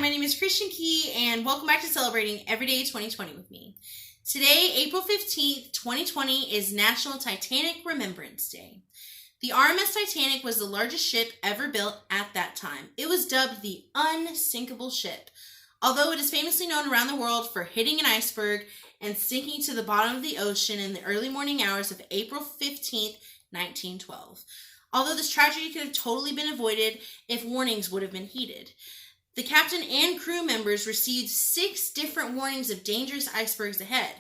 my name is Christian Key, and welcome back to Celebrating Everyday 2020 with me. Today, April 15th, 2020, is National Titanic Remembrance Day. The RMS Titanic was the largest ship ever built at that time. It was dubbed the unsinkable ship, although it is famously known around the world for hitting an iceberg and sinking to the bottom of the ocean in the early morning hours of April 15th, 1912. Although this tragedy could have totally been avoided if warnings would have been heeded. The captain and crew members received 6 different warnings of dangerous icebergs ahead,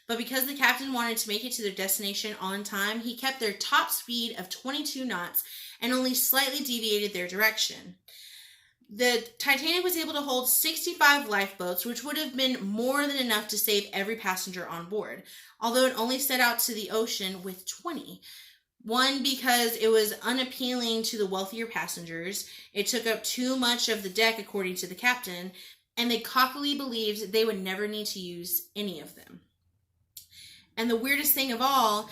but because the captain wanted to make it to their destination on time, he kept their top speed of 22 knots and only slightly deviated their direction. The Titanic was able to hold 65 lifeboats, which would have been more than enough to save every passenger on board, although it only set out to the ocean with 20. One, because it was unappealing to the wealthier passengers, it took up too much of the deck according to the captain, and they cockily believed they would never need to use any of them. And the weirdest thing of all,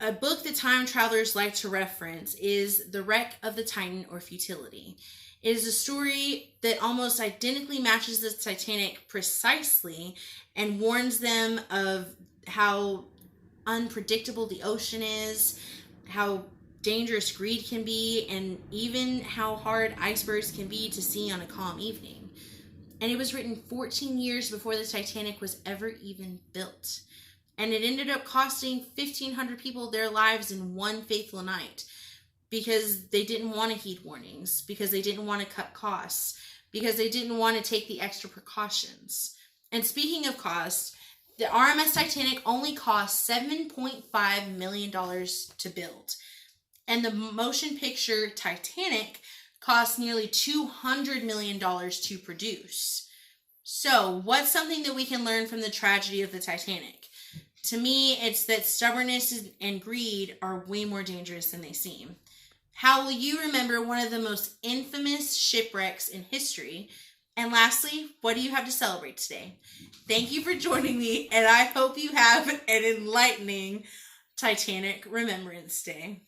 a book that time travelers like to reference is The Wreck of the Titan or Futility. It is a story that almost identically matches the Titanic precisely and warns them of how unpredictable the ocean is, how dangerous greed can be, and even how hard icebergs can be to see on a calm evening. And it was written 14 years before the Titanic was ever even built. And it ended up costing 1,500 people their lives in one fateful night because they didn't want to heed warnings, because they didn't want to cut costs, because they didn't want to take the extra precautions. And speaking of cost, the RMS Titanic only cost $7.5 million to build. And the motion picture Titanic cost nearly $200 million to produce. So, what's something that we can learn from the tragedy of the Titanic? To me, it's that stubbornness and greed are way more dangerous than they seem. How will you remember one of the most infamous shipwrecks in history? And lastly, what do you have to celebrate today? Thank you for joining me, and I hope you have an enlightening Titanic Remembrance Day.